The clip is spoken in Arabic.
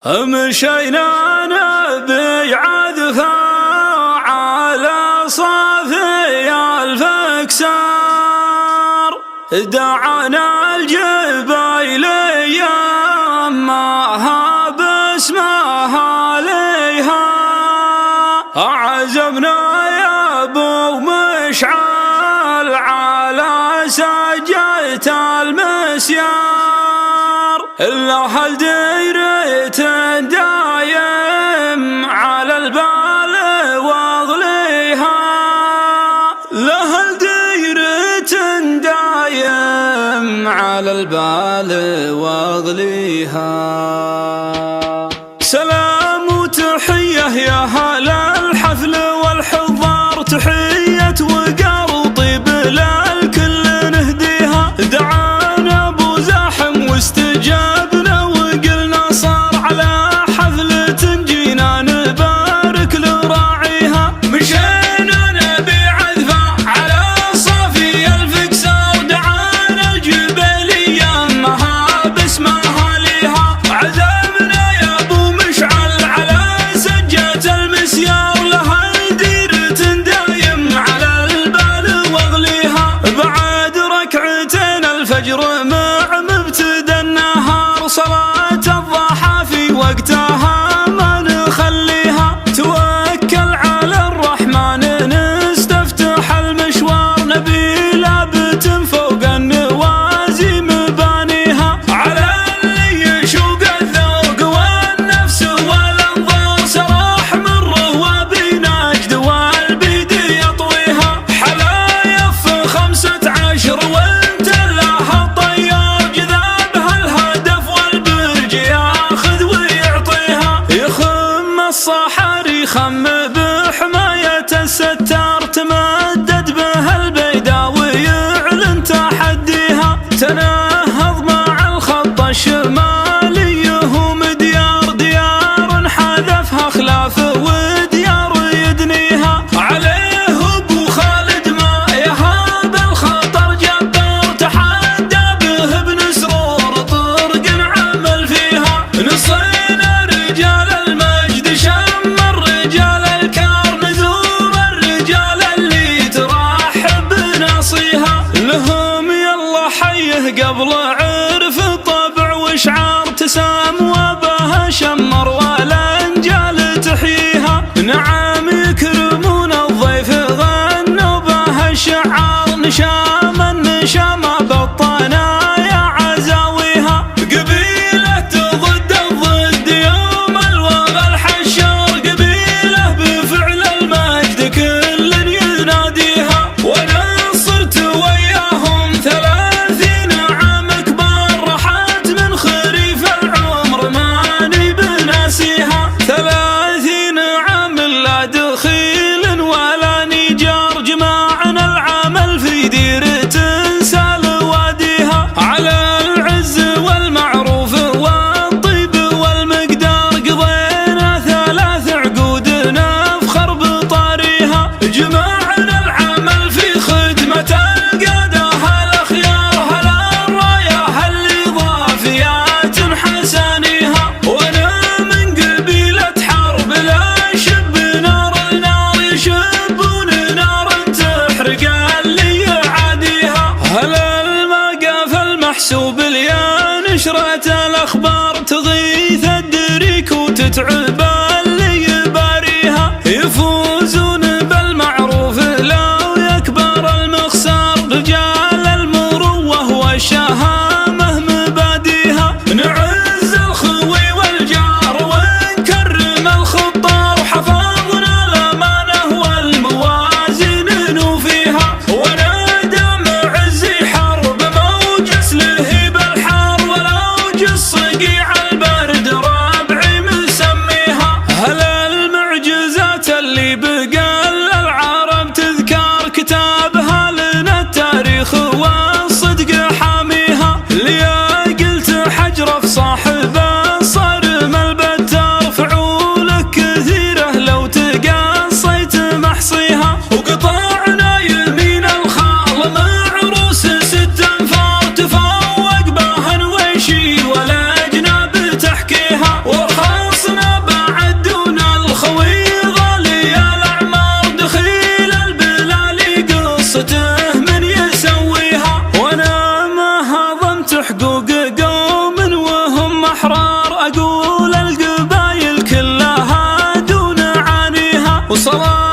مشينا نبي عذفا على صافي الفكسار، دعنا الجبيلية ماها باسمها ليها، عزمنا يا ابو مشعل على سجية المسيار، لها الديرة دايم على البال واغليها، لها الديرة دايم على البال واغليها. سلام وتحية يا هلا الحفل والحضار، تحية وقار وطيب للكل نهديها، دعانا ابو زاحم واستجابنا وقلنا صار على حفلة جينا نبارك لراعيها. مشينا نبي عذفا على صافي الفكسار، دعانا الجبيلية مها باسمها ليها، عزمنا يا ابو مشعل على سجة المسيار، لها ديرة دايم على البال واغليها. بعد ركعتين الفجر مع مبتدى النهار، صلاة الضحى في وقتها ما نخليها، توكل على الرحمن نستفتح المشوار، نبي لابت فوق النوازي مبانيها، على اللي يشوق الذوق والنفس والانظار، سراح من روابي نجد والبيد يطويها، حلايف 15 وانت لها الطيار، جذابها الهدف والبرج ياخذ ويعطيها، يخم الصحاري يخم بحماية الستار، تمدد به البيدا ويعلن تحديها، تنهض مع الخط الشمالي هم ديار ديار حذفها خلاف وديار يدنيها، عليه ابو خالد ما يهاب الخطر جبار، تحدى به ابن سرور طرق عمل فيها، نصينا رجال المجد شم الرجال الكار، نذوب الرجال اللي ترحب بناصيها، لهم يلا حيه قبل عرف الطبع وشعار، تسام وبها شمر والانجال تحييها، نعم يكرمون الضيف غنوا بها الشعار، نشام النشام بطانا يا عزاويها، قبيلة ضد الضد يوم الوغى الحشار، قبيلة بفعل المجد كل يناديها، وانا صرت وياهم 30 عام كبار، رحت من خريف العمر ماني بناسيها، 30 عام لا دخيل ولا نجار، جماعنا العمل في ديرة سال واديها، على العز والمعروف والطيب والمقدار، قضينا 3 عقود نفخر بطاريها، جماعنا العمل في خدمة القادة الأخيار، هلا الراية اللي ضافيات حسانيها، وانا من قبيلة حرب لا شب نار النار، يشبون نار تحرق اللي يعاديها، هلا المقاف المحسوب يا نشرة الأخبار، تغيث الدريك وتتعب اللي يباريها، يفوزون بالمعروف لو يكبر المخسار، رجال المروة والشهامة مباديها، نعز الخوي والجار ونكرم الخطار، حفظنا الأمانة والموازين نوفيها، ونادم عزي حرب موجس لهيب الحار، ولو جس صقيع البرد رابعي مسميها. وصلاة